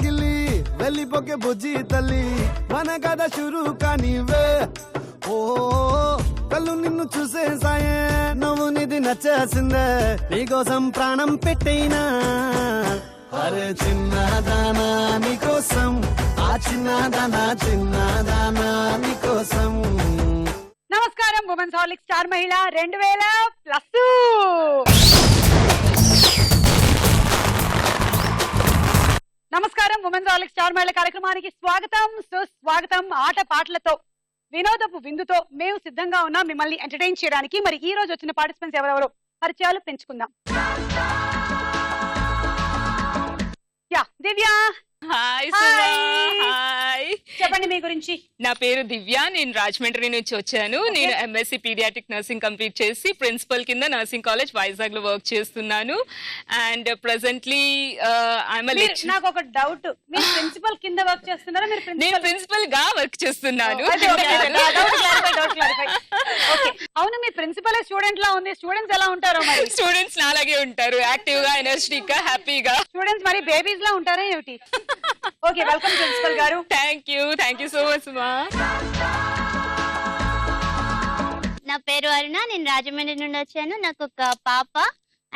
గిల్లి వెళ్ళిపోకే బుజ్జి తల్లి మన కథ షురు కానివే ఓ కళ్ళు నిన్ను చూసేసాయే నువ్వు నిధి నచ్చేసిందే నీకోసం ప్రాణం పెట్టైనా అరే చిన్నదానా నీకోసం ఆ చిన్నదానా నీకోసం. నమస్కారం ఉమెన్స్ హార్లిక్స్ స్టార్ మహిళ 2000+. నమస్కారం ఉమెన్స్ హార్లిక్స్ స్టార్ మహిళ కార్యక్రమానికి స్వాగతం సుస్వాగతం. ఆట పాటలతో వినోదపు విందుతో మేము సిద్ధంగా ఉన్నాం మిమ్మల్ని ఎంటర్టైన్ చేయడానికి. మరి ఈ రోజు వచ్చిన పార్టిసిపెంట్స్ ఎవరెవరో పరిచయాలు పెంచుకుందాం. యా దివ్య, హాయ్ హాయ్, చెప్పండి మీ గురించి. నా పేరు దివ్య, నేను రాజమండ్రి నుంచి వచ్చాను. నేను ఎంఎస్సి పీడియాట్రిక్ నర్సింగ్ కంప్లీట్ చేసి ప్రిన్సిపల్ కింద నర్సింగ్ కాలేజ్ వైజాగ్ లో వర్క్ చేస్తున్నాను. అండ్ ప్రెసెంట్లీ నాకు ఒక డౌట్, మీరు ప్రిన్సిపల్ కింద వర్క్ చేస్తున్నారా? నేను ప్రిన్సిపల్ గా వర్క్ చేస్తున్నాను. అవును, మీ ప్రిన్సిపల్ స్టూడెంట్ లా ఉంది. స్టూడెంట్స్ ఎలా ఉంటారో? మరి స్టూడెంట్స్ నాలాగే ఉంటారు, యాక్టివ్ గా, ఎనర్జెటిక్ గా, హ్యాపీగా. స్టూడెంట్స్ మరి బేబీస్ లా ఉంటారా ఏమిటి? ఓకే, వెల్కమ్ ప్రిన్సిపల్ గారు. థ్యాంక్ యూ సో మచ్ మా. నా పేరు అరుణ, నేను రాజమండ్రి నుండి వచ్చాను. నాకు ఒక పాప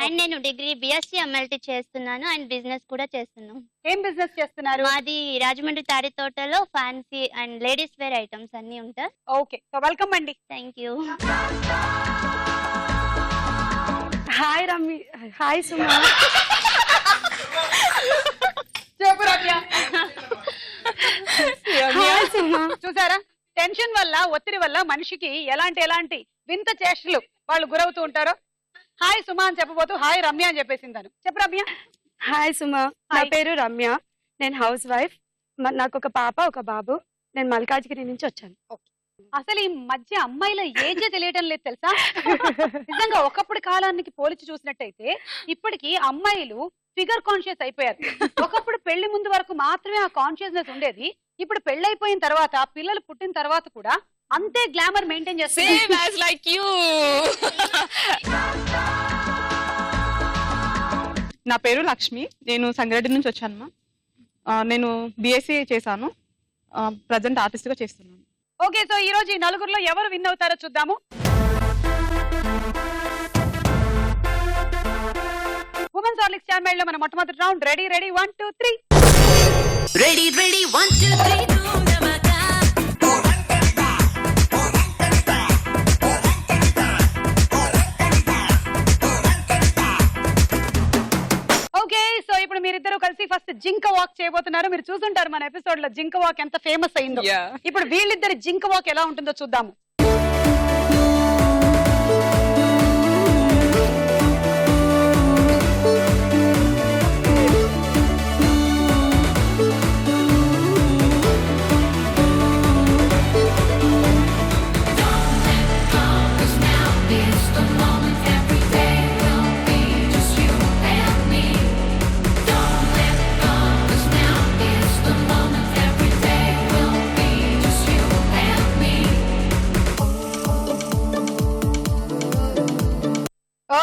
అండ్ నేను డిగ్రీ బిఎస్సి ఎంఎల్టీ చేస్తున్నాను అండ్ బిజినెస్ కూడా చేస్తున్నాను. ఏం బిజినెస్ చేస్తున్నారు? మాది రాజమండ్రి తాడి తోటలో fancy and ladies wear items అన్ని ఉంటాయి. ఓకే, సో వెల్కమ్ అండి. Thank you. Hi Rammi. Hi Suma. చెప్పు రమ్య. చూసారా, టెన్షన్ వల్ల ఒత్తిడి వల్ల మనిషికి ఎలాంటి వింత చేష్టలు వాళ్ళు గురవుతూ ఉంటారో. హాయ్ సుమా అని చెప్పబోతూ హాయ్ రమ్య అని చెప్పేసింది తను. చెప్పు రమ్య. హాయ్ సుమా, నా పేరు రమ్య, నేను హౌస్ వైఫ్. నాకు ఒక పాప ఒక బాబు. నేను మల్కాజ్గిరి నుంచి వచ్చాను. అసలు ఈ మధ్య అమ్మాయిల ఏజే తెలియటం లేదు తెలుసా. నిజంగా ఒకప్పుడు కాలానికి పోల్చి చూసినట్టయితే ఇప్పటికి అమ్మాయిలు ఫిగర్ కాన్షియస్ అయిపోయారు. ఒకప్పుడు పెళ్లి ముందు వరకు మాత్రమే ఆ కాన్షియస్నెస్ ఉండేది. ఇప్పుడు పెళ్ళైపోయిన తర్వాత, పిల్లలు పుట్టిన తర్వాత కూడా అంతే గ్లామర్ మెయింటైన్ చేస్తారు. నా పేరు లక్ష్మి, నేను సంగారెడ్డి నుంచి వచ్చాను. నేను బిఎస్సి చేశాను, ప్రజెంట్ ఆర్టిస్ట్ గా చేస్తున్నాను. ఓకే, సో ఈ రోజు ఈ నలుగురిలో ఎవరు విన్ అవుతారో చూద్దాము. ఉమెన్స్ హార్లిక్స్ స్టార్ మహిళలో మన మొట్టమొదటి round. Ready 1 2 3. Ready 1 2 3. Okay, so ఇప్పుడు మీరిద్దరు కలిసి ఫస్ట్ జింక వాక్ చేయబోతున్నారు. మీరు చూసుంటారు మన ఎపిసోడ్ లో జింక వాక్ ఎంత ఫేమస్ అయిందో. ఇప్పుడు వీళ్ళిద్దరి జింక వాక్ ఎలా ఉంటుందో చూద్దాము.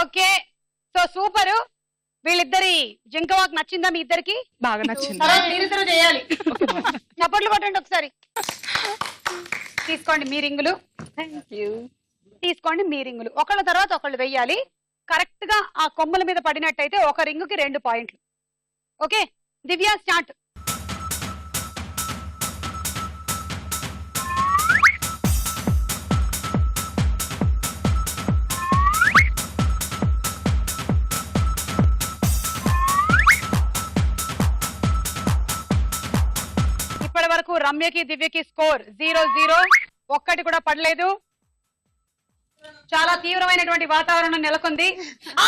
Okay, so super. వీళ్ళిద్దరి జింక వాక్ నచ్చిందా మీ ఇద్దరికి? బాగా నచ్చింది. మీరిద్దరు చేయాలి. చప్పట్లు కొట్టండి ఒకసారి. తీసుకోండి మీ రింగులు. తీసుకోండి మీ రింగులు. ఒకళ్ళ తర్వాత ఒకళ్ళు వెయ్యాలి. కరెక్ట్ గా ఆ కొమ్మల మీద పడినట్టయితే ఒక రింగుకి 2 పాయింట్లు. ఓకే, దివ్య స్టార్ట్. ఇప్పటి వరకు రమ్యకి దివ్యకి స్కోర్ 0-0. ఒక్కటి కూడా పడలేదు. చాలా తీవ్రమైనటువంటి వాతావరణం నెలకొంది.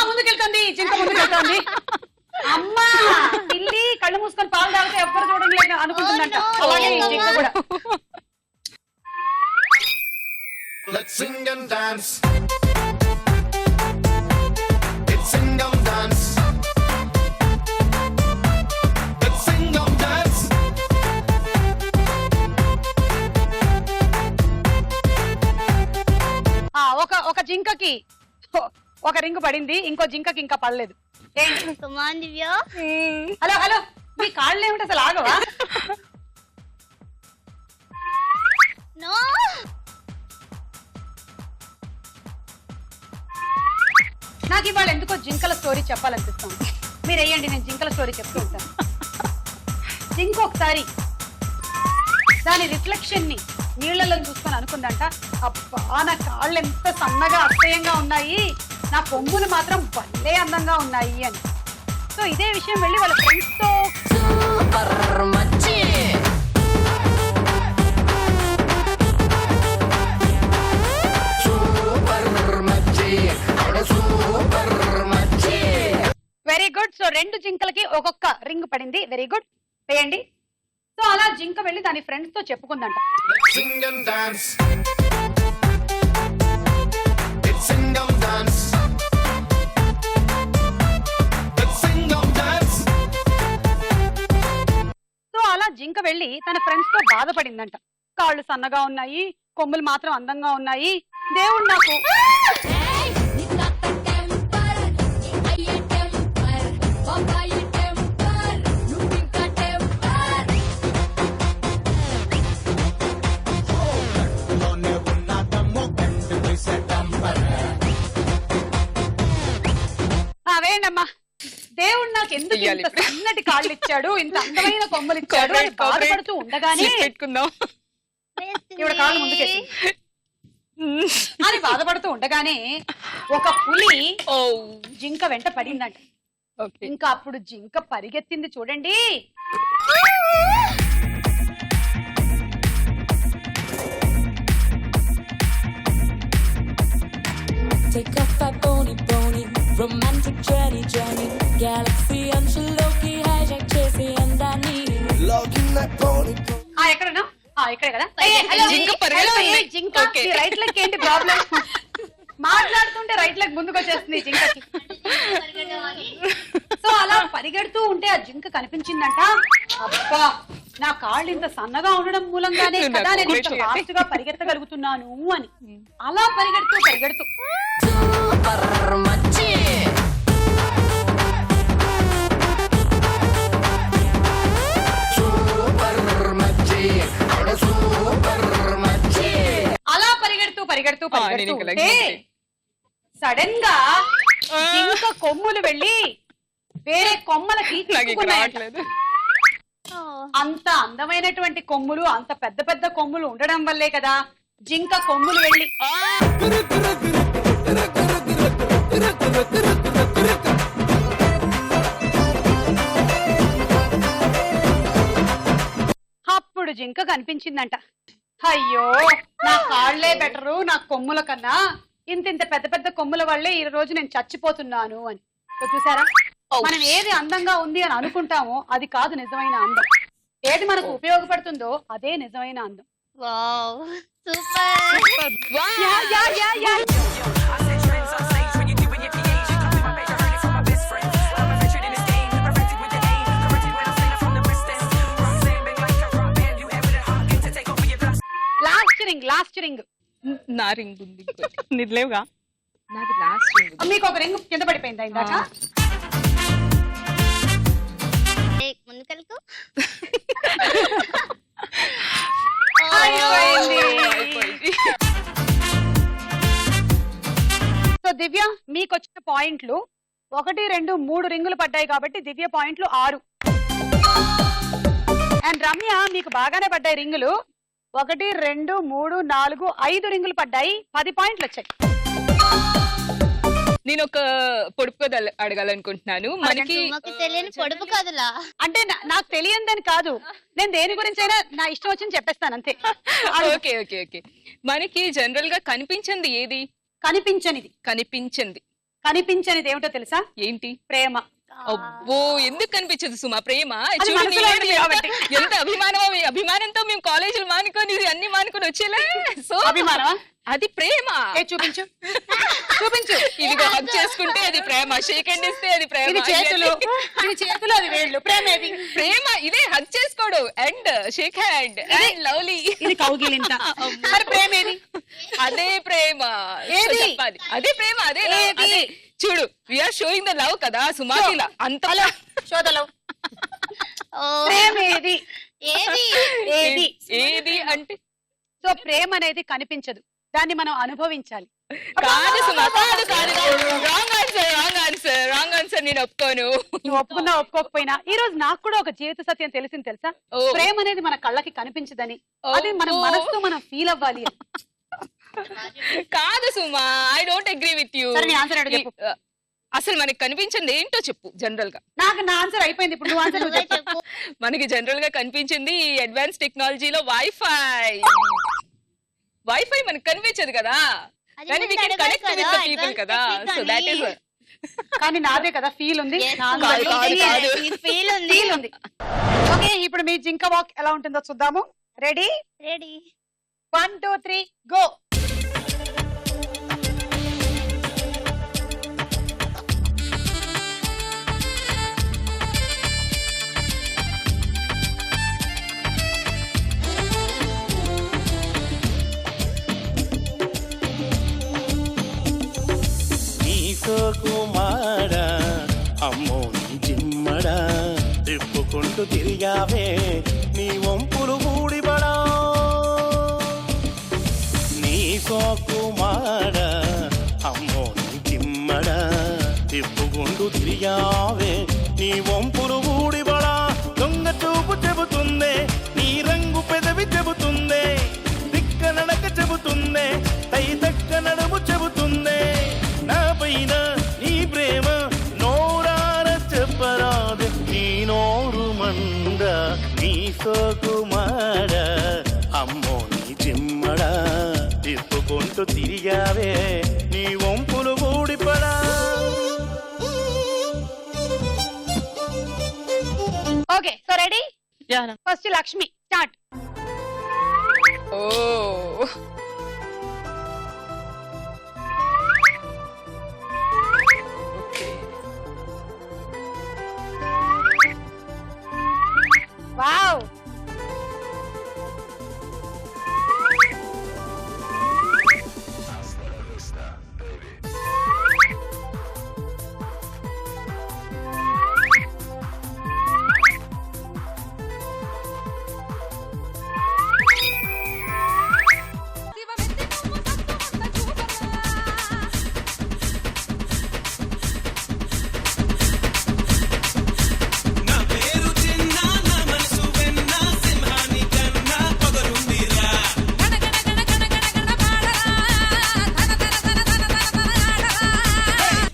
ముందుకెళ్తుంది జింక, ముందుకెళ్తుంది. అమ్మా పిల్లి కళ్ళు మూసుకొని పాలు తాగితే ఎవ్వరు చూడలేదు అనుకుంటుందంట. అలాగే ఈ జింక కూడా. Let's sing and dance. It's sing and dance. Let's sing and dance. ఒక జింకకి ఒక రింగు పడింది, ఇంకో జింకకి ఇంకా పడలేదు. కమాన్ దివ్య. హలో మీ కాళ్ళు ఏమిటి అసలు ఆగవా? నో నాకు ఇవాళ ఎందుకో జింకల స్టోరీ చెప్పాలనిపిస్తుంది. మీరు వేయండి, నేను జింకల స్టోరీ చెప్తూ ఉంటాను. జింక ఒకసారి దాని రిఫ్లెక్షన్ ని నీళ్లలో చూసుకొని అనుకుందంట, అబ్బా నా కాళ్ళు ఎంత సన్నగా అసహ్యంగా ఉన్నాయి, నా కొమ్ములు మాత్రం భలే అందంగా ఉన్నాయి అని. సో ఇదే విషయం వెళ్ళి వాళ్ళ ఫ్రెండ్స్ తో వెరీ గుడ్. సో 2 జింకలకి ఒక్కొక్క రింగ్ పడింది. వెరీ గుడ్, వేయండి. సో అలా జింక వెళ్ళి దాని ఫ్రెండ్స్ తో చెప్పుకుందంట, Let's sing and dance. It's sing and dance. Let's sing and dance. So అలా జింక వెళ్ళి తన ఫ్రెండ్స్ తో బాధపడిందంట. కాళ్ళు సన్నగా ఉన్నాయి, కొమ్ములు మాత్రం అందంగా ఉన్నాయి, దేవుడు నాకు వేయండమ్మా, దేవుడు నాకు ఎందుకు ఇంత సన్నటి కాళ్ళు ఇచ్చాడు, ఇంత అందమైన కొమ్మలు ఇచ్చాడు అని బాధపడుతూ ఉండగానే పెట్టుకుందాం. ఇవిడ కాళ్ళు ముందుకేసి అని బాధపడుతూ ఉండగానే ఒక పులి జింక వెంట పడిందంట. ఇంకా అప్పుడు జింక పరిగెత్తింది చూడండి. Take off that bony, romantic journey, galaxy అంచులోకి hijack చేసి అందాన్ని. ఎక్కడన్నా ఇక్కడ కదా. జింక పరిగెడుతుంది. జింక Okay. రైట్ లెగ్ ఏంటి ప్రాబ్లం? మాట్లాడుతుంటే రైట్ లెగ్ ముందుకు వచ్చేస్తుంది జింకకి. సో అలా పరిగెడుతూ ఉంటే ఆ జింక కనిపించిందంట. అబ్బా నా కాళ్ళు ఇంత సన్నగా ఉండడం మూలంగానే కదా నేను ఇంత ఫాస్ట్ గా పరిగెత్తగలుగుతున్నాను అని. అలా పరిగెడుతూ పరిగెడుతూ అలా పరిగెడుతూ పరిగెడుతూ పరిగెడుతూ ఉంటే సడన్ గా జింక కొమ్ములు వెళ్ళి వేరే కొమ్మలకి చిక్కుకున్నాయట. అంత అందమైనటువంటి కొమ్ములు, అంత పెద్ద పెద్ద కొమ్ములు ఉండడం వల్లే కదా జింక కొమ్ములు వెళ్ళి అప్పుడు జింక కనిపించిందంట. అయ్యో నా కాళ్లే బెటరు నా కొమ్ముల కన్నా, ఇంత పెద్ద పెద్ద కొమ్ముల వల్లే ఈ రోజు నేను చచ్చిపోతున్నాను అని. చూసారా, మనం ఏది అందంగా ఉంది అని అనుకుంటామో అది కాదు నిజమైన అందం. ఏది మనకు ఉపయోగపడుతుందో అదే నిజమైన అందం. Wow super. లాస్ట్ రింగ్ నా రింగ్ ఉంది. నీది లేవుగా? నాది లాస్ట్ రింగ్. మీకు ఒక రింగ్ కింద పడిపోయిందా ఇందాక? ముందుకెళ్ళకు. సో దివ్య మీకు వచ్చిన పాయింట్లు 1, 2, 3 రింగులు పడ్డాయి కాబట్టి దివ్య పాయింట్లు 6. అండ్ రమ్య మీకు బాగానే పడ్డాయి రింగులు. 1, 2, 3, 4, 5 రింగులు పడ్డాయి, 10 పాయింట్లు వచ్చాయి. నేను ఒక పొడుపు కథ అడగాలనుకుంటున్నాను. మనకి తెలియని పొడుపు కథలా? అంటే నాకు తెలియదని కాదు, నేను దేని గురించి అయినా నా ఇష్టం వచ్చింది చెప్పేస్తాను అంతే. Okay okay okay. మనకి జనరల్ గా కనిపించింది ఏది? కనిపించనిది. కనిపించనిది ఏమిటో తెలుసా? ఏంటి? ప్రేమ. అబ్బో ఎందుకు కనిపించదు సుమా ప్రేమ? అది చూడు మనసులో ఉంది కాబట్టి. ఎంత అభిమానమో, ఈ అభిమానంతో మేము కాలేజీలు మానుకొని అన్ని మానుకొని వచ్చేలే. సో అభిమానమా? అది ప్రేమ. చూపించు చూపించు. ఇదిగో హగ్ చేసుకుంటే అది ప్రేమ, షేక్ హ్యాండ్ ఇస్తే అది ప్రేమ, ఇది చేతులు, ఇది చేతులు, అది వేళ్ళు. ప్రేమ ఏది? ప్రేమ ఇదే హగ్ చేసుకోవడం and shake hand and lovely. ఇది కౌగిలింత. మరి ప్రేమ ఏది? అదే ప్రేమ. ఏది? చెప్పాలి అదే ప్రేమ. అదే love, అదే. చూడు వీఆర్ షోయింగ్ ద లవ్ కదా సుమాకిలా అంత షోదలో. ప్రేమ ఏది? ఏది ఏది? ఏది అంటే సో ప్రేమ అనేది కనిపించదు, దాన్ని మనం అనుభవించాలి. కాదు సుమా, కాదు కాదు, రాంగ్ ఆన్సర్, నేను ఒప్పుకోను. నువ్వు ఒప్పుకున్నా ఒప్పుకోకపోయినా ఈ రోజు నాకు కూడా ఒక జీవిత సత్యం తెలిసింది తెలుసా? ఓ. ప్రేమ అనేది మన కళ్ళకి కనిపించదని, ఓ. అది మన మనసుతో మనం ఫీల్ అవ్వాలి అని. కాదు సుమా, I don't agree with you. సరే నీ ఆన్సర్ అడుగు చెప్పు. అసలు మనకి కనిపించింది ఏంటో చెప్పు. జనరల్ గా నాకు నా ఆన్సర్ అయిపోయింది, ఇప్పుడు నువ్వు ఆన్సర్ నువ్వే చెప్పు. చెప్పు. మనకి జనరల్ గా కనిపించింది అడ్వాన్స్ టెక్నాలజీలో వైఫై మనకు కనిపించదు కదా, అది కానీ we ముందు can అడగాలి connect with కదా, the people advance కదా, technique so that is అని. కానీ నాదే కదా ఫీల్ ఉంది. Yes, నా కాదు, answer కాదు, కాదు. ఈ ఫీల్ ఉంది. ఫీల్ ఉంది. ఓకే, ఇప్పుడు మీ జింక వాక్ ఎలా ఉంటుందో చూద్దాము. రెడీ? రెడీ. 1 2 3 గో. కుమారా అమ్మో నీ జిమ్మడా తిప్పుకుంటూ తిరిగావే నీ వంపులు ఊడిబడా నీ కుమారా అమ్మో నీ జిమ్మడా తిప్పుకుంటూ తిరిగావే నీ వంపులు ఊడిబడా దొంగ చూపు చెబుతుందే నీ రంగు పెదవి చెబుతుందే దిక్క నడక చెబుతుందే తై తక్క నడుము చెబుతుందే నా పైన నీ ప్రేమ నోరార చెప్పరాదు నీ నోరు మంద నీ సోకుమార అమ్మో నీ చిమ్మడా తిప్పుకుంటూ తిరిగావే నీ వంపులు ఊడిపడా. Okay, so ready? First Lakshmi start. Oh wow,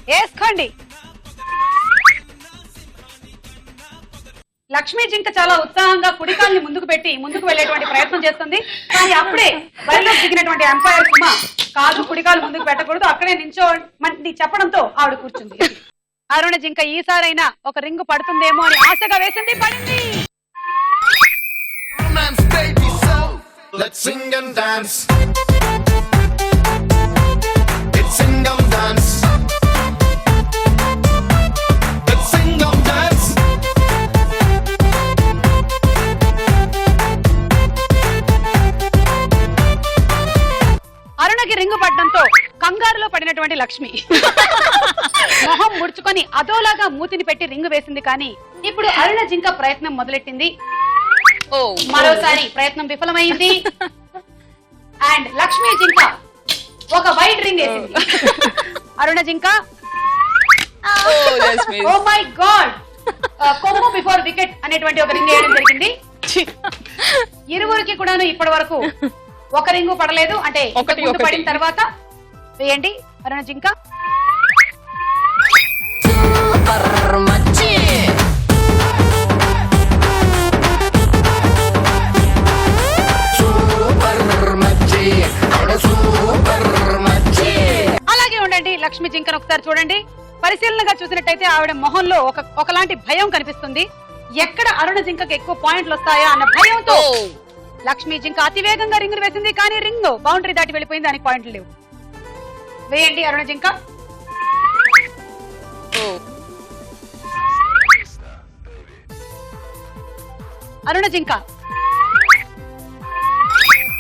వేసుకోండి. లక్ష్మీ జింక చాలా ఉత్సాహంగా కుడికాల్ని ముందుకు పెట్టి ముందుకు వెళ్ళేటువంటి ప్రయత్నం చేస్తుంది. కానీ అప్పుడే బరిలో దిగినటువంటి ఎంపైర్ సుమ కాదు కుడికాలు ముందుకు పెట్టకూడదు, అక్కడే నించోమని చెప్పడంతో ఆవిడ కూర్చుంది. అరుణ జింక ఈసారైనా ఒక రింగు పడుతుందేమో అని ఆశగా వేసింది, పడింది. Romance, baby, so let's sing and dance. It's Singam Dance. Let's Singam Dance. అరుణకి రింగు పడడంతో కంగారులో పడినటువంటి లక్ష్మి మొహం ముడుచుకొని అదోలాగా మూతిని పెట్టి రింగు వేసింది. కానీ ఇప్పుడు అరుణ జింక ప్రయత్నం మొదలెట్టింది. ఓ మరోసారి ప్రయత్నం విఫలమైంది. అండ్ లక్ష్మీ జింక ఒక వైట్ రింగ్ వేసింది. అరుణ జింక ఓ మై గాడ్, కొమ్ము బిఫోర్ వికెట్ అనేటువంటి ఒక రింగ్ వేయడం జరిగింది. ఇరువురికి కూడాను ఇప్పటి వరకు ఒక రింగు పడలేదు. అంటే ఒకటి ముందు ఒకటి. పడిన తర్వాత వేయండి అరుణ జింక. అలాగే ఉండండి. లక్ష్మి జింకను ఒకసారి చూడండి. పరిశీలనగా చూసినట్టయితే ఆవిడ మొహంలో ఒకలాంటి భయం కనిపిస్తుంది. ఎక్కడ అరుణ జింకకి ఎక్కువ పాయింట్లు వస్తాయా అన్న భయంతో లక్ష్మీ జింక అతివేగంగా రింగులు వేసింది. కానీ రింగ్ బౌండరీ దాటి వెళ్ళిపోయింది, దానికి పాయింట్లు లేవు. వేయండి అరుణ జింక. అరుణ జింక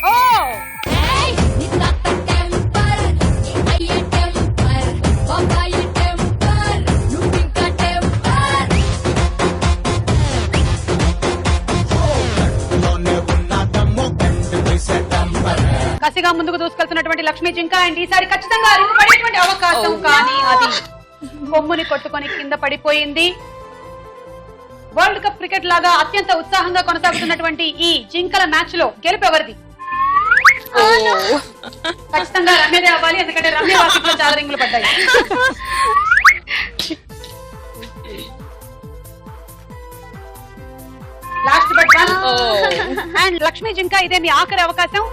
ఓ కసిగా ముందుకు దూసుకెళ్తున్నటువంటి లక్ష్మీ జింక అండ్ ఈసారి ఖచ్చితంగా రింగ్ పడేటువంటి అవకాశం, కానీ అది కొమ్ముని కొట్టుకొని కింద పడిపోయింది. వరల్డ్ కప్ క్రికెట్ లాగా అత్యంత ఉత్సాహంగా కొనసాగుతున్నటువంటి ఈ జింకల మ్యాచ్ లో గెలుపు ఎవరిది? ఖచ్చితంగా రమ్యదే అవ్వాలి, ఎందుకంటే రమ్య వాకిట్లో చాలా రింగులు పడ్డాయి. Last but one and Lakshmi జింక, ఇదే మీ ఆఖరి అవకాశం.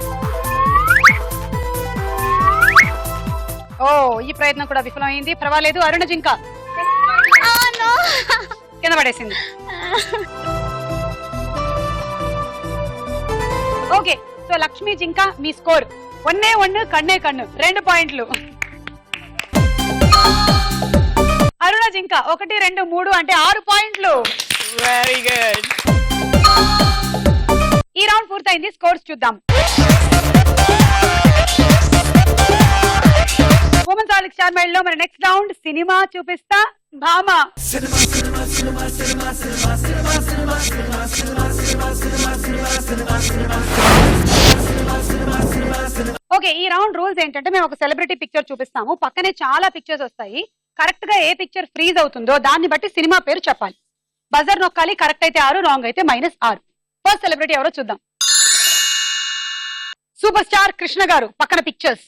ఓ, ఈ ప్రయత్నం కూడా విఫలమైంది. పర్వాలేదు, అరుణ జింక కింద పడేసింది. ఓకే, సో లక్ష్మీ జింక మీ స్కోర్ 1-1 కన్నే కన్ను 2 పాయింట్లు. అరుణ జింక 1, 2, 3 అంటే 6 పాయింట్లు. Very good. ఈ రౌండ్ పూర్తయింది, స్కోర్స్ చూద్దాం. ఉమెన్స్ ఆలిక్ స్టార్ మైల్ లో మన నెక్స్ట్ రౌండ్ సినిమా చూపిస్తా భామ. ఓకే, ఈ రౌండ్ రూల్స్ ఏంటంటే మేము ఒక సెలబ్రిటీ పిక్చర్ చూపిస్తాము, పక్కనే చాలా పిక్చర్స్ వస్తాయి. కరెక్ట్ గా ఏ పిక్చర్ ఫ్రీజ్ అవుతుందో దాన్ని బట్టి సినిమా పేరు చెప్పాలి. బజర్ నొక్కాలి, కరెక్ట్ అయితే 6, రాంగ్ అయితే -6. ఫస్ట్ సెలబ్రిటీ ఎవరో చూద్దాం. సూపర్ స్టార్ కృష్ణ గారు, పక్కన పిక్చర్స్.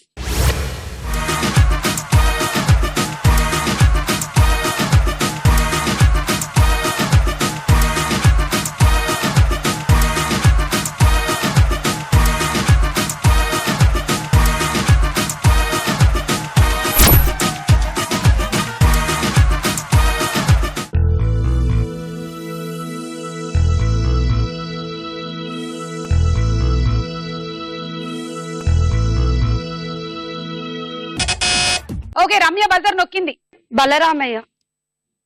ఓకే, రమ్య బజర్ నొక్కింది. బలరామయ్య.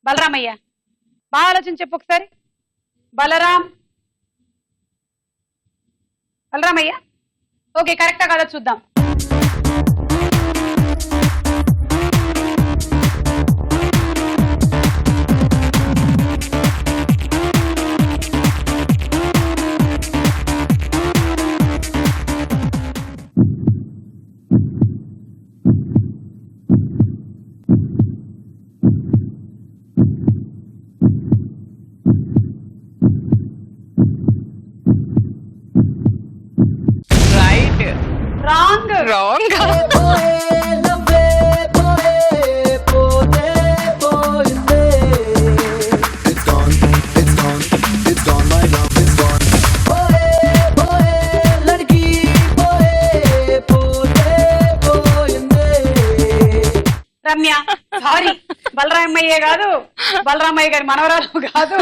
బలరామయ్య, బాగా ఆలోచన చెప్పు ఒకసారి. బలరామయ్య. ఓకే, కరెక్టా కాదా చూద్దాం. Right. Wrong. Wrong. Ramya sorry, Balaramayya కాదు, బలరామయ్య గారి మనవరాలు కాదు,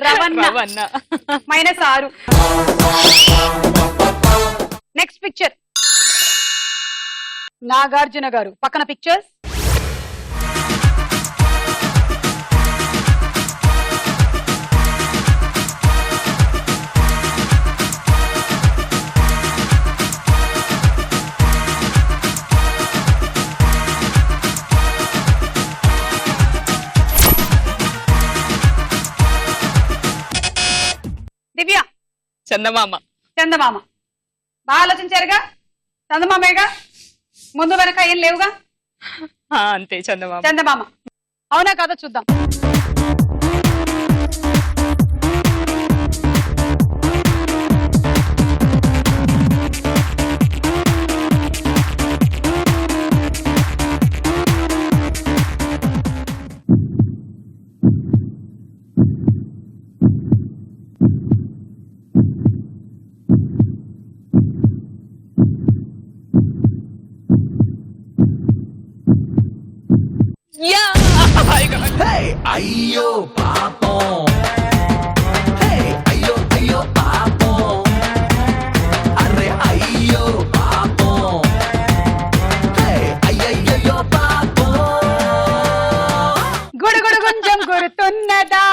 రవణ. -6. నెక్స్ట్ పిక్చర్ నాగార్జున గారు, పక్కన పిక్చర్స్. దివ్య. చందమామ. చందమామ, బాగా ఆలోచించారుగా. చందమామేగా, ముందు వెనక ఏం లేవుగా. అంతే, చందమామ. చందమామ అవునా కాదో చూద్దాం. అయ్యో పాపం, అయ్యో పాపం, అరే అయ్యో పాపం, అయ్యయ్యో పాపం. గుడుగుడు గుంజం గురుతున్నదా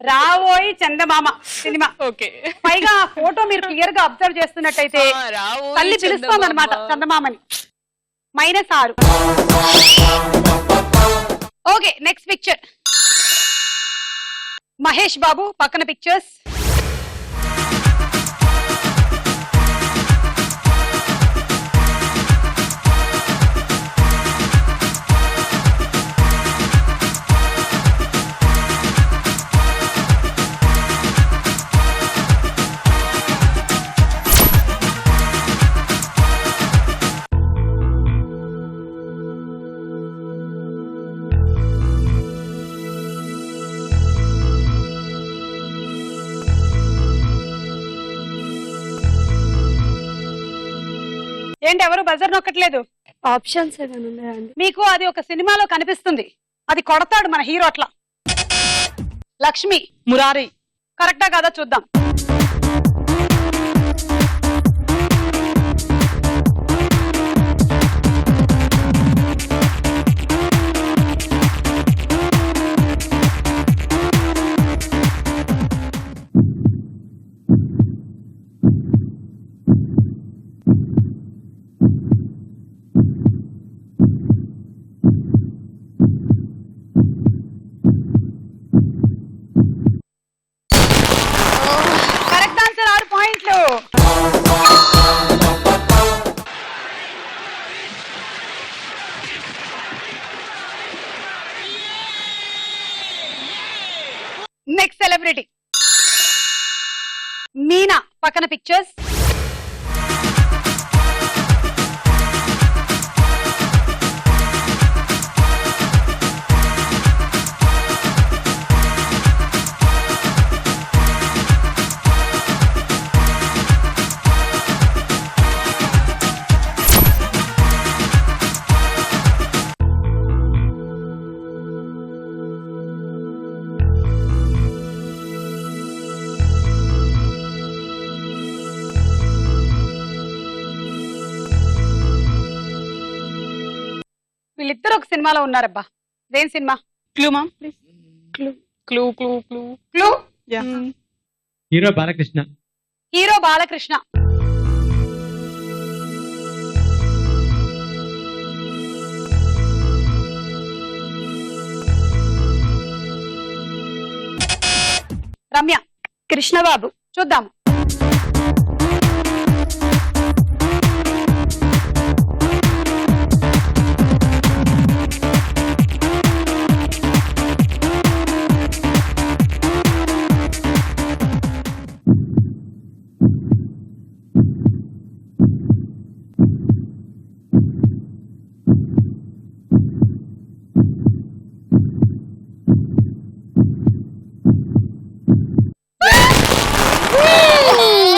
రావోయ్ చందమామ సినిమా. ఓకే. పైగా ఆ ఫోటో మీరు క్లియర్ గా అబ్జర్వ్ చేస్తున్నట్టయితే తల్లి పిలుస్తోంది అనమాట చందమామని. -6. Okay, next picture Mahesh Babu, పక్కన పిక్చర్స్. ఏంటి ఎవరు బజర్ నొక్కట్లేదు? ఆప్షన్స్ ఏమైనా ఉన్నాయండి? మీకు అది ఒక సినిమాలో కనిపిస్తుంది, అది కొడతాడు మన హీరో అట్లా. లక్ష్మి మురారి. కరెక్టా కాదా చూద్దాం. కరెక్ట్ ఆన్సర్, 6 పాయింట్లు. నెక్స్ట్ సెలబ్రిటీ మీనా, పక్కన పిక్చర్స్. వీళ్ళిద్దరు ఒక సినిమాలో ఉన్నారబ్బా. ఇదేం cinema? Clue ma'am please. Clue clue clue clue. Yeah. Hero Balakrishna. Hero Balakrishna. Ramya. Krishnababu. చూద్దాము.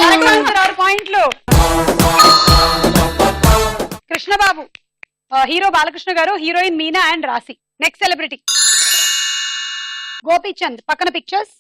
కరెక్ట్ ఆన్సర్, 6 పాయింట్లు. కృష్ణబాబు, హీరో బాలకృష్ణ గారు, హీరోయిన్ మీనా అండ్ రాశి. నెక్స్ట్ సెలబ్రిటీ గోపీచంద్, పక్కన పిక్చర్స్.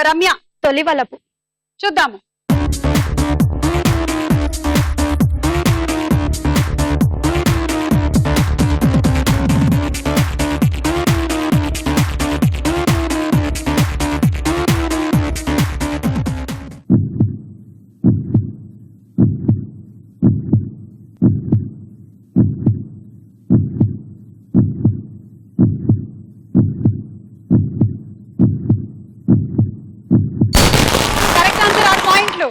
రమ్య. తొలి వలపు. చూద్దాము. కరెక్ట్ ఆన్సర్, 6 పాయింట్లు.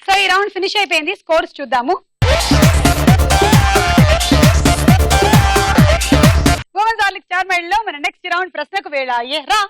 సో ఈ రౌండ్ ఫినిష్ అయిపోయింది. స్కోర్స్ చూద్దాము. ఉమెన్స్ హార్లిక్స్ చార్మైల్ లో మన నెక్స్ట్ రౌండ్ ప్రశ్నకు వేళ. అయ్యే రా.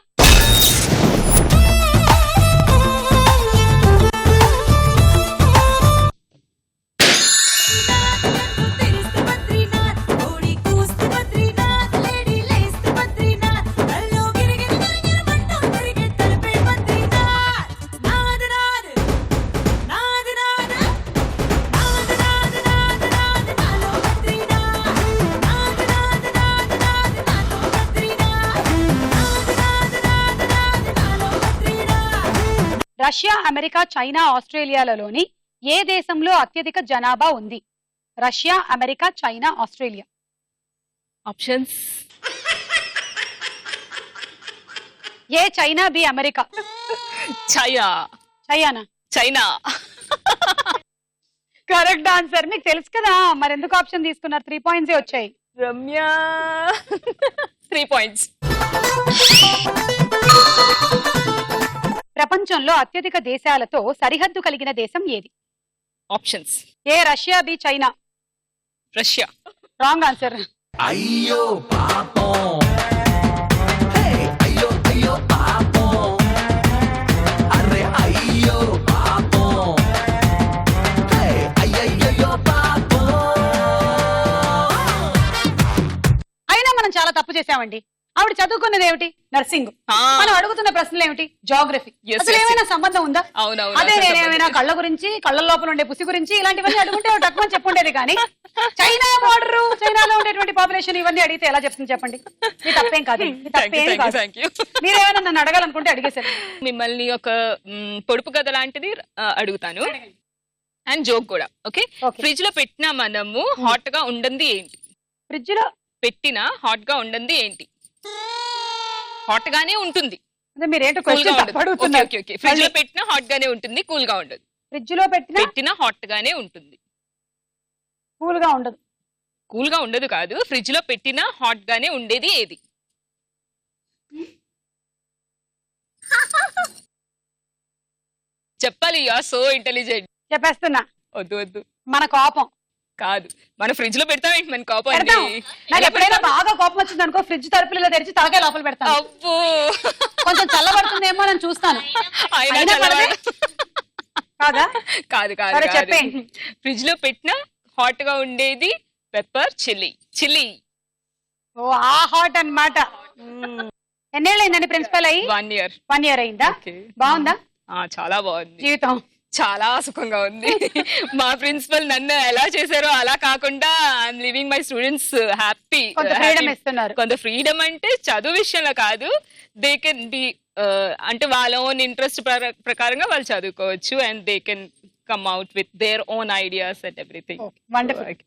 రష్యా, అమెరికా, చైనా, ఆస్ట్రేలియాలలోని ఏ దేశంలో అత్యధిక జనాభా ఉంది? Russia, America, China, Australia. Options. A China, B America. China. Correct answer. మీకు తెలుసు కదా, మరి ఎందుకు ఆప్షన్ తీసుకున్నారు? 3 పాయింట్స్ వచ్చాయి. రమ్య 3 పాయింట్స్. ప్రపంచంలో అత్యధిక దేశాలతో సరిహద్దు కలిగిన దేశం ఏది? Options. A Russia, B China. Russia. Wrong answer. అయ్యో పాపం చాలా తప్పు చేసామండి. ఆవిడ చదువుకున్నది ఏమిటి? నర్సింగ్. ఆ. మనం అడుగుతున్న ప్రశ్నలు ఏమిటి? జాగ్రఫీ. Yes, అసలు yes, ఏమైనా సంబంధం ఉందా? అవునవును, అదే అసలు నేనేమైనా సంబంధం. కళ్ళ గురించి, కళ్ళ లోపల ఉండే పుసి గురించి ఇలాంటివన్నీ అడుగుంటే తక్కువ చెప్పుండేది. కానీ చైనా బోర్డర్, చైనాలో ఉండేటువంటి పాపులేషన్ ఇవన్నీ అడిగితే ఎలా చెప్తుంది చెప్పండి? మీ తప్పేం కాదు, మీ తప్పేం కాదు. Thank you. మీరేమైనా నన్ను అడగాలనుకుంటే అడిగేశారు. మిమ్మల్ని ఒక పొడుపు కథ లాంటిది అడుగుతాను, అండ్ జోక్ కూడా. Okay, Okay. ఫ్రిడ్జ్ లో పెట్టినా మనము హాట్ గా ఉండంది ఏంటి? ఫ్రిడ్జ్ లో పెట్టినా హాట్ గా ఉండంది ఏంటి? హాట్ గానే ఉంటుంది, అదే మీరేంటో కూల్ గా క్వశ్చన్ ఉండదు. అడుగుతున్నారు. ఫ్రిడ్జ్ లో పెట్టినా హాట్ గానే ఉంటుంది, కూల్ గా ఉండదు. ఫ్రిడ్జ్ లో పెట్టినా హాట్ గానే ఉంటుంది, కూల్ గా ఉండదు. కూల్ గా ఉండదు కాదు, ఫ్రిడ్జ్ లో పెట్టినా హాట్ గానే ఉండేది ఏది? చెప్పాలి, యు ఆర్ సో ఇంటెలిజెంట్. చెప్పేస్తున్నా, వద్దు వద్దు, మన కోపం. కాదు, మన ఫ్రిడ్జ్ లో పెడతామేంటి మన కోపం అండి? పెడతాం. నాకు ఎప్పుడైనా బాగా కోపం వచ్చింది అనుకో, ఫ్రిడ్జ్ తలుపులలో తెరిచి తలకాయ లోపల పెడతాను. అబ్బో, కొంచెం చల్లబడుతుందేమో నేను చూస్తాను. అయినా అయినా చల్లబడ- పడదే? కాదా? కాదు కాదు సరే, కాదు. చెప్పేయండి. ఫ్రిడ్జ్ లో పెట్టినా హాట్ గా ఉండేది పెప్పర్ చిల్లీ. చిల్లీ ఓ ఆ హాట్ అన్నమాట. ఎన్నేళ్ళైందండి ప్రిన్సిపల్ అయ్యి? 1 year. 1 year అయిందా? Okay. బాగుందా చాలా బాగుంది, జీవితం? చాలా సుఖంగా ఉంది. మా ప్రిన్సిపల్ నన్ను ఎలా చేశారో అలా కాకుండా I'm living my students happy. కొంత ఫ్రీడమ్ ఇస్తున్నారు. కొంత ఫ్రీడమ్ అంటే చదువు విషయంలో కాదు, దే కెన్ బి అంటే వాళ్ళ ఓన్ ఇంట్రెస్ట్ ప్రకారంగా వాళ్ళు చదువుకోవచ్చు, and they can come out with their own ideas and everything. Wonderful.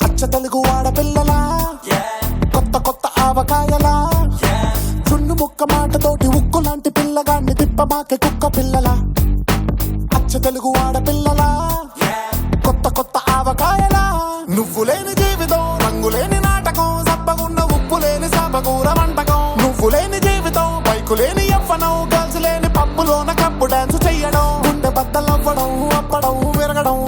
అచ్చ తెలుగు ఆడపిల్లలా, కొత్త కొత్త ఆవకాయలా, చున్ను ముక్క మాటతోటి ఉక్కు లాంటి పిల్లగాన్ని తిప్పమాకే కుక్క పిల్లలా. అచ్చ తెలుగు ఆడపిల్లలా, కొత్త కొత్త ఆవకాయలా, నువ్వు లేని జీవితం, రంగు లేని నాటకం, సబ్బగున్న ఉప్పు లేని సాపకూర వంటకం. నువ్వు లేని జీవితం, బైకు లేని యవ్వనం, గర్ల్స్ లేని పప్పులోన కప్పు డాన్స్ చెయ్యడం, గుండె బద్దలవ్వడం, అప్పడం విరగడం.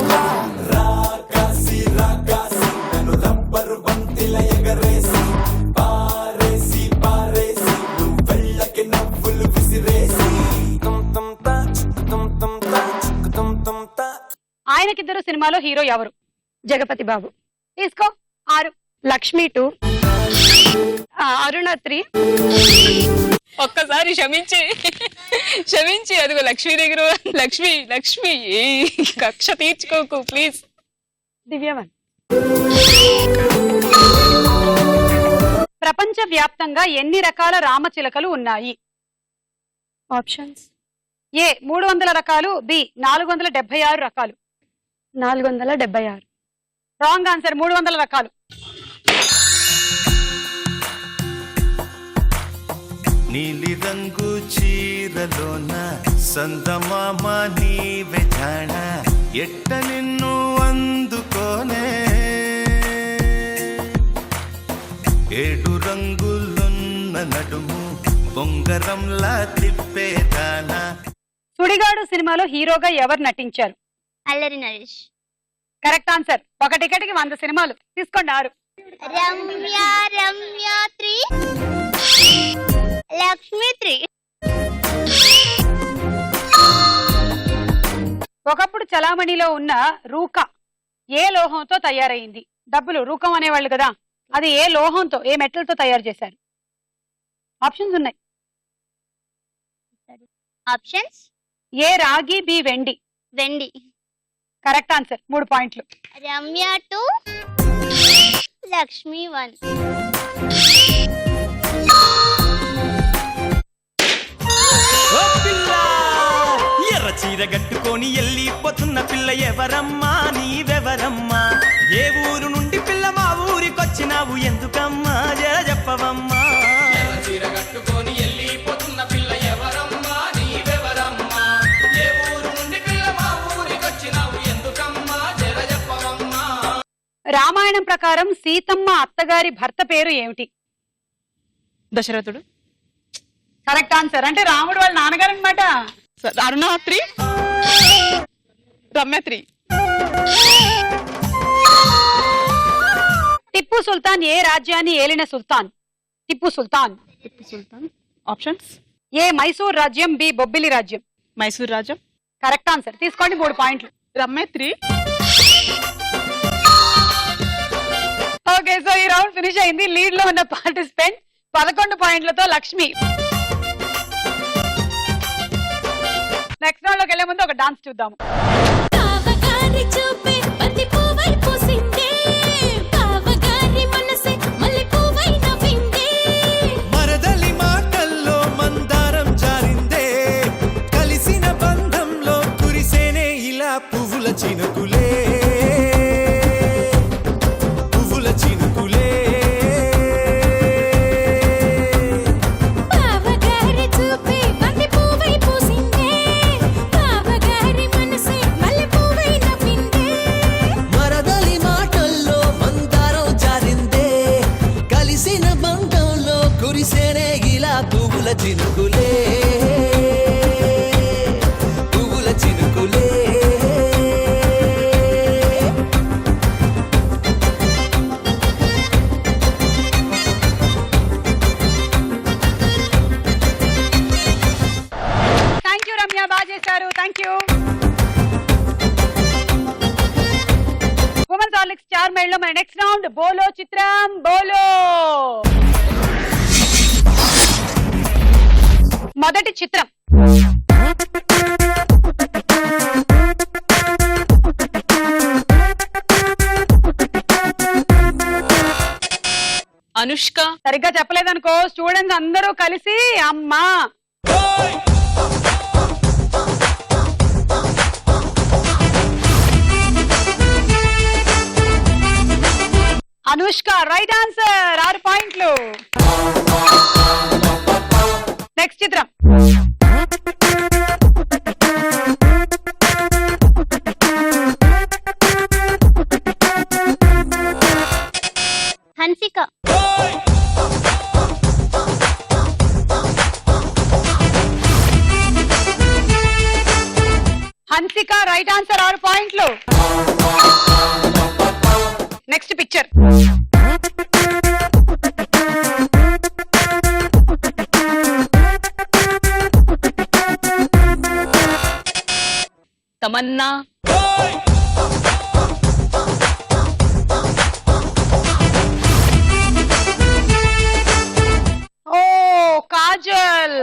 ఆయనకిద్దరు సినిమాలో హీరో ఎవరు? జగపతి బాబు. తీసుకో 6. లక్ష్మి 2, అరుణ 3. ఒక్కసారి క్షమించి అదిగో లక్ష్మి దగ్గర లక్ష్మి లక్ష్మి ఏ కక్ష తీర్చుకోకు ప్లీజ్. దివ్య 1. ప్రపంచ వ్యాప్తంగా ఎన్ని రకాల రామచిలకలు ఉన్నాయి? ఆప్షన్స్: ఏ 300 రకాలు, బి 476 రకాలు. 476. రాంగ్ ఆన్సర్, 300 రకాలు. నీలి రంగు చీరలోన సందమామ నీవే జాణ, ఎట్ట నిన్ను అందుకోనే, 7 రంగులున్న నడుము బొంగరంలా తిప్పేదానా. సుడిగాడు సినిమాలో హీరోగా ఎవరు నటించారు? అల్లరి నరేష్. Correct answer. ఒక టికెట్ కి 100 సినిమాలు. తీసుకోండి 6. రమ్య 3, లక్ష్మి 3. ఒకప్పుడు చలామణిలో ఉన్న రూకా ఏ లోహంతో తయారైంది? డబ్బులు రూకం అనేవాళ్ళు కదా, అది ఏ లోహంతో, ఏ మెటల్తో తయారు చేశారు? ఆప్షన్స్ ఉన్నాయి. ఆప్షన్స్: ఏ రాగి, బి వెండి. వెండి. కరెక్ట్ ఆన్సర్, 3 పాయింట్లు. రమ్య 2, లక్ష్మి 1. ఎర్ర చీర కట్టుకొని వెళ్ళిపోతున్న పిల్ల ఎవరమ్మా, నీవెవరమ్మా? ఏ ఊరు నుండి పిల్ల మా ఊరికొచ్చినావు, ఎందుకమ్మా జర చెప్పవమ్మా? ఎర్ర చీర కట్టుకొని వెళ్ళిపోతున్న పిల్ల ఎవరమ్మా, నీవెవరమ్మా? ఏ ఊరు నుండి పిల్ల మా ఊరికొచ్చినావు, ఎందుకమ్మా జర చెప్పవమ్మా? రామాయణం ప్రకారం సీతమ్మ అత్తగారి భర్త పేరు ఏమిటి? దశరథుడు. Correct answer. అంటే రాముడు వాళ్ళ నాన్నగారు అనమాట. అరుణ 3, రమ్య 3. టిప్పు సుల్తాన్ ఏ రాజ్యాన్ని ఏలిన సుల్తాన్? టిప్పు సుల్తాన్. టిప్పు సుల్తాన్. ఆప్షన్స్. ఏ మైసూర్ రాజ్యం, బి బొబ్బిలి రాజ్యం. మైసూర్ రాజ్యం. Correct answer. తీసుకోండి 3 పాయింట్లు. రమ్య 3. ఓకే, సో ఈ రౌండ్ ఫినిష్ అయింది. లీడ్ లో ఉన్న పార్టిసిపెంట్ 11 పాయింట్లతో లక్ష్మి. నెక్స్ట్ రౌండ్ లోకి వెళ్లే ముందు ఒక డాన్స్ చూద్దాము. బావగారి చూపే బంతి పువ్వై పూసిందే, బావగారి మనసే మల్లె పువ్వై నవ్విందే. మరదలి మాటల్లో మందారం జారిందే, కలిసిన బంధంలో కురిసేనే ఇలా పువ్వుల చినుకులే, పువ్వుల చినుకులే. బావగారి చూపే బంతి పువ్వై పూసిందే, బావగారి మనసే మల్లె పువ్వై నవ్విందే. మరదలి మాటల్లో మందారం జారిందే, కలిసిన బంధంలో కురిసేనే ఇలా పువ్వుల చినుకులే, పువ్వుల చినుకులే. థ్యాంక్ యూ రమ్య, బాగా చేశారు. Thank you. Women's Horlicks star మేళ్ లో మన నెక్స్ట్ రౌండ్ బోలో చిత్రం బోలో. మొదటి చిత్రం. అనుష్క. సరిగ్గా చెప్పలేదనుకో స్టూడెంట్స్ అందరూ కలిసి అమ్మా. Anushka right answer. 6 పాయింట్లు. నెక్స్ట్ చిత్రం. హన్సిక. Hansika right answer. 6 పాయింట్లు. Next picture. తమన్నా. ఓ కాజల్.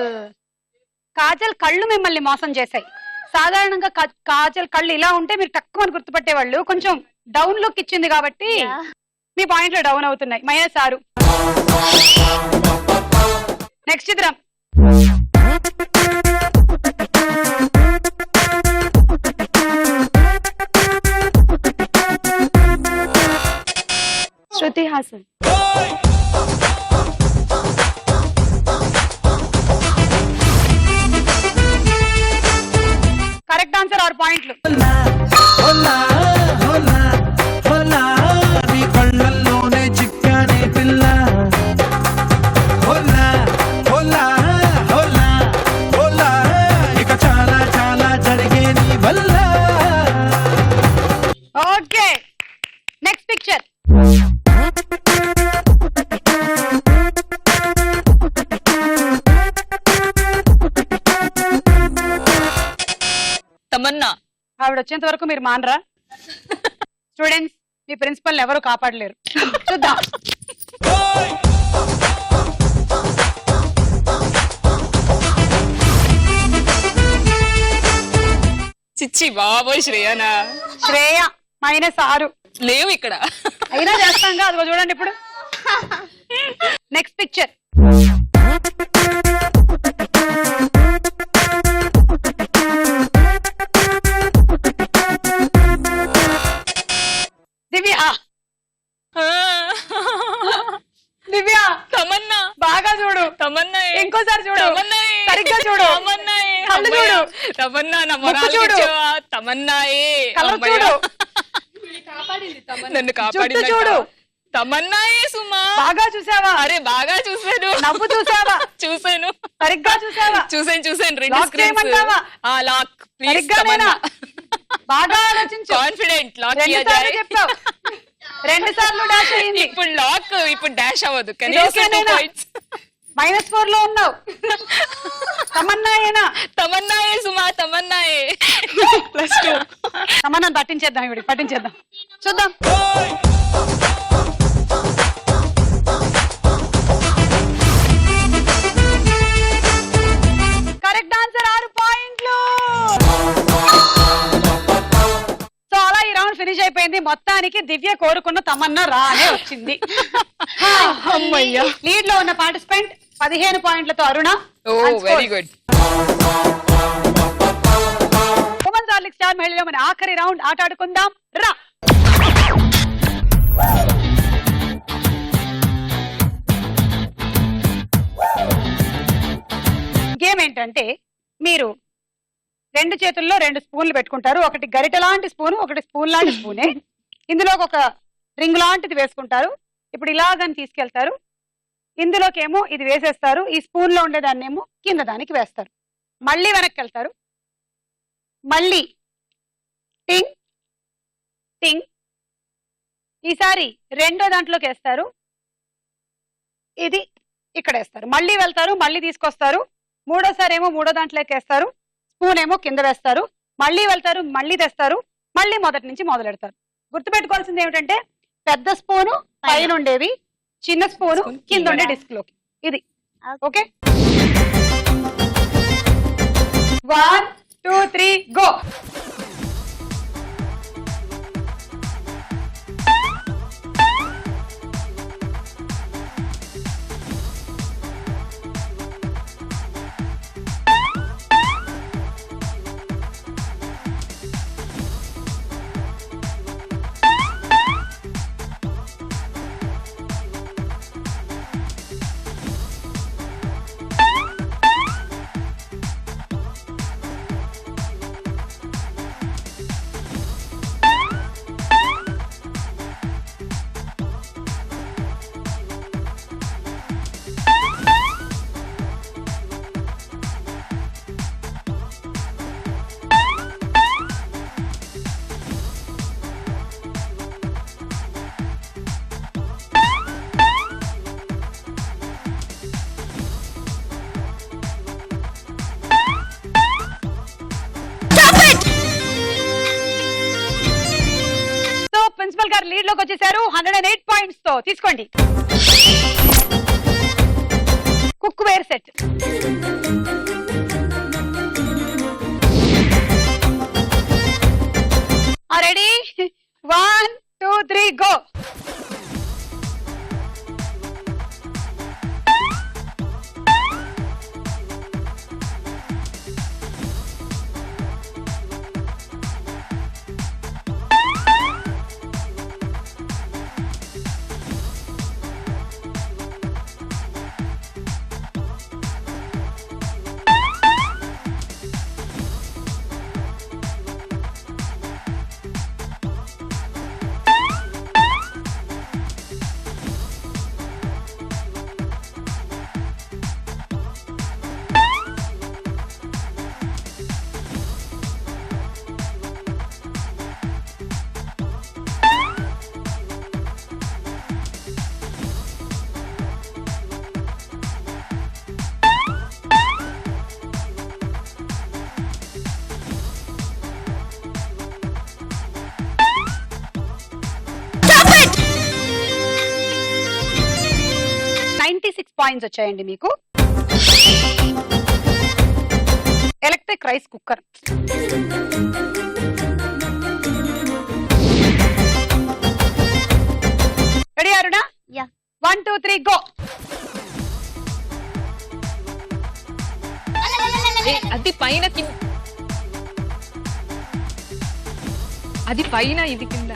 కాజల్ కళ్ళు మిమ్మల్ని మోసం చేశాయి. సాధారణంగా కాజల్ కళ్ళు ఇలా ఉంటే మీరు తక్కువ గుర్తుపట్టేవాళ్ళు. కొంచెం డౌన్ లుక్ ఇచ్చింది కాబట్టి మీ పాయింట్లు డౌన్ అవుతున్నాయి. -6. నెక్స్ట్ చిత్రం. శృతి హాసన్. Correct answer. 6 పాయింట్లు. హోలా హోలా హోలా, నీ కళ్ళల్లోనే చిక్కానే పిల్ల. హోలా హోలా హోలా హోలా, ఇక చాలా చాలా జరిగే నీ వల్ల. Okay, next picture. తమన్నా. ఆవిడ వచ్చేంత వరకు మీరు మానరా? స్టూడెంట్స్, మీ ప్రిన్సిపల్ ఎవరు కాపాడలేరు. చూద్దాం. చిచ్చి బాబోయ్ శ్రేయనా. శ్రేయ -6. లేవు ఇక్కడ. అయినా చేస్తాంగా, అదిగో చూడండి ఇప్పుడు. Next picture. దివ్య. దివ్య తమన్నా. బాగా చూడు. తమన్నా. ఇంకోసారి చూడు. తమన్నా. సరిగ్గా చూడు. తమన్నా. కళ్ళు చూడు. తమన్నా నా ముక్కు మొరాలు చూడు. ఇచ్చావా? తమన్నాయే. కలర్ అమ్మయ్య. చూడు. నన్ను జుట్టు కాపాడింది చూడు. తమన్నాయే సుమా. బాగా చూసావా? అరే బాగా చూసాను. నవ్వు చూసావా? చూసాను. సరిగ్గా చూసావా? చూసాను 2 లాక్ స్క్రీన్స్. చేయమంటావా? Lock please. సరిగ్గానేనా? బాగా ఆలోచించు. కాన్ఫిడెంట్. లాక్ 2 సార్లు చెప్పావు. 2 సార్లు డాష్ అయ్యింది. ఇప్పుడు లాక్, ఇప్పుడు డాష్ అవ్వదు. ఇది ఓకేనేనా? -4 లో ఉన్నావు. తమన్నాయేనా? తమన్నాయే సుమా, తమన్నాయే. +2. తమన్నాను పట్టించేద్దాం, ఇవి పట్టించేద్దాం, చూద్దాం. కరెక్ట్ ఆన్సర్ 6 పాయింట్లు. సో అలా ఈ రౌండ్ ఫినిష్ అయిపోయింది. మొత్తానికి దివ్య కోరుకున్న తమన్నా రానే వచ్చింది. అమ్మయ్యా. లీడ్ లో ఉన్న పార్టిసిపెంట్ 15 పాయింట్లతో Aruna. Oh very good. Women's Horlicks star మహిళలో మన ఆఖరి రౌండ్ ఆట ఆడుకుందాం రా. గేమ్ ఏంటంటే మీరు 2 చేతుల్లో 2 స్పూన్లు పెట్టుకుంటారు. ఒకటి గరిట లాంటి స్పూను, ఒకటి స్పూన్ లాంటి స్పూనే. ఇందులో ఒక రింగ్ లాంటిది వేసుకుంటారు. ఇప్పుడు ఇలాగని తీసుకెళ్తారు. ఇందులోకేమో ఇది వేసేస్తారు. ఈ స్పూన్ లో ఉండేదాన్నేమో కింద దానికి వేస్తారు. మళ్ళీ వెనక్కి వెళ్తారు. మళ్ళీ టింగ్ టింగ్. ఈసారి రెండో దాంట్లోకి వేస్తారు. ఇది ఇక్కడ వేస్తారు. మళ్ళీ వెళ్తారు, మళ్ళీ తీసుకొస్తారు. మూడోసారి ఏమో మూడో దాంట్లోకి వేస్తారు. స్పూన్ ఏమో కింద వేస్తారు. మళ్ళీ వెళ్తారు, మళ్ళీ తెస్తారు. మళ్ళీ మొదటి నుంచి మొదలెడతారు. గుర్తుపెట్టుకోవాల్సింది ఏమిటంటే పెద్ద స్పూను పైన ఉండేవి, చిన్న స్పూను కింద ఉండే డిస్క్ లోకి. ఇది ఓకే. 1 2 3 గో. ప్రిన్సిపల్ గారు లీడ్ లోకి వచ్చేసారు 108 పాయింట్స్ తో. తీసుకోండి. Cookware set. Ready? 1 2 3 go. Points వచ్చాయండి మీకు. Electric rice cooker. Ready Aruna? 1 2 3 go. అది పైన అది పైన, ఇది కింద.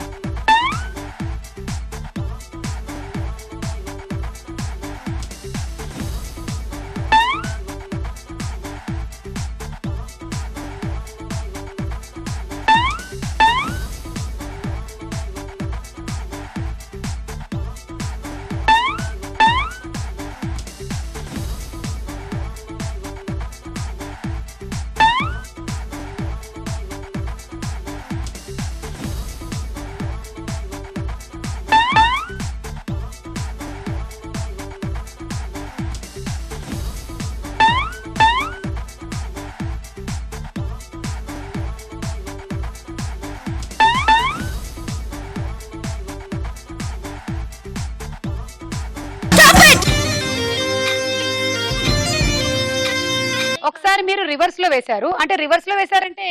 ఈసారి మీరు రివర్స్ లో వేశారు. అంటే రివర్స్ లో వేశారంటే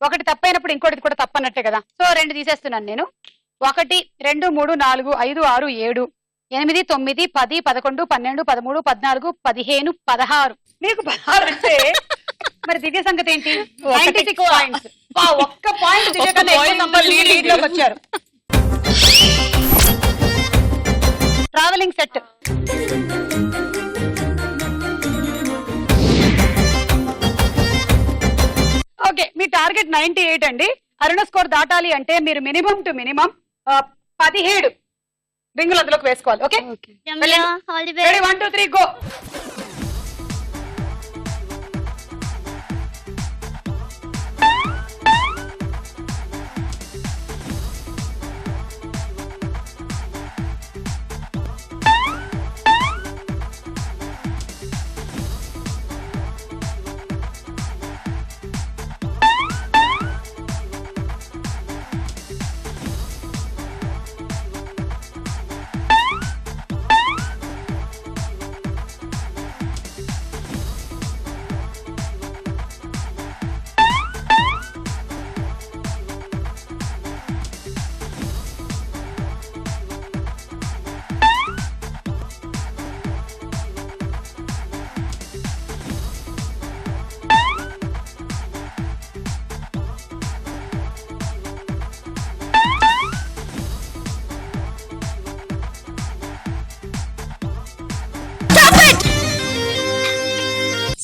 ఒకటి తప్పైనప్పుడు ఇంకోటి కూడా తప్పన్నట్టే కదా. సో 2 తీసేస్తున్నాను నేను. 1 2 3 4 5 6 7 8 9 10 11 12 13 14 15 16. మీకు 16 అంటే మరి దివ్య సంగతి ఏంటి? 96 పాయింట్స్. ఒక్క పాయింట్ దివ్య కన్నా ఎక్కువ సంపాదించి లీడ్ లోకి వచ్చారు. Travelling set. ఓకే, మీ టార్గెట్ 98 అండి. అరుణ స్కోర్ దాటాలి అంటే మీరు మినిమం టు మినిమం 17 రింగులు అందులోకి వేసుకోవాలి. Okay, Ramya, all the best. Ready 1 2 3 go.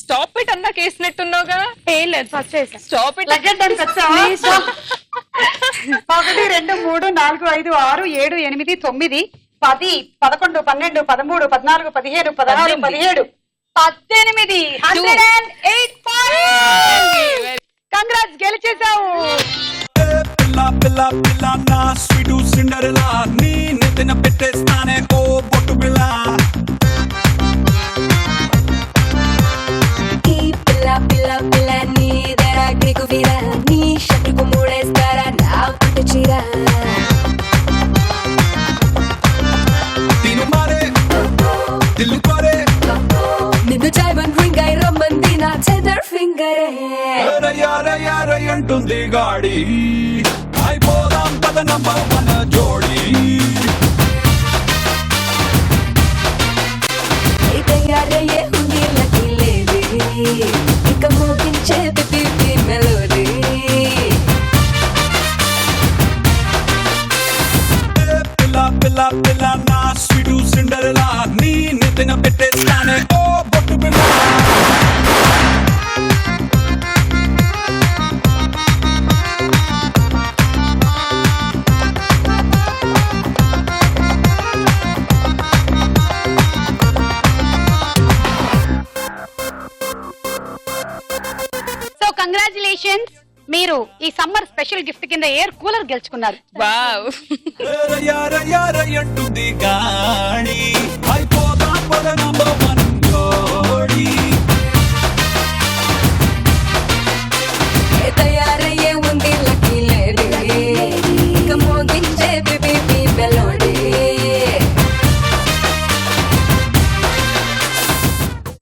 Stop it అన్నా కేసినట్టున్నావుగా. ఏం లేదు, ఫస్ట్ చేసా. Stop it. 1 2 3 4 5 6 7 8 9 10 11 12 13 14 15 16 17 18. 108 పాయింట్స్. కంగ్రాట్స్, గెలిచేసావు. పిల్ల పిల్ల పిల్ల నా స్వీటు సిండరెలా నీ నెత్తిన పెట్టేస్తానే ఓ బొట్టు పిల్ల. ఈ పిల్ల పిల్ల పిల్ల నీ దరాగ్రికి వీరా నీ షట్టుకు మూడేస్తారా నా పుట్టు చీర తిను మారే దిల్లు పారే నిన్ను డైమండ్ రింగ్ అయి రమ్మంది నా చెదర్ ఫింగరే యార అంటుంది గాడి అయిపోదాం పద నంబర్ 1 జోడి. తయారయ్యే ఉంది లకి లేది ఇక మోగించే పిపి మెలోడీ పిల్ల పిల్ల పిల్ల నా స్వీటు సిండరెలా నీ నెత్తిన పెట్టేస్తానే ఓ బొట్టు పిల్ల. సో కంగ్రాచులేషన్స్, మీరు ఈ సమ్మర్ స్పెషల్ గిఫ్ట్ కింద ఎయిర్ కూలర్ గెలుచుకున్నారు. వావ్. యార అంటుంది గాడి అయిపోదాం పద నంబర్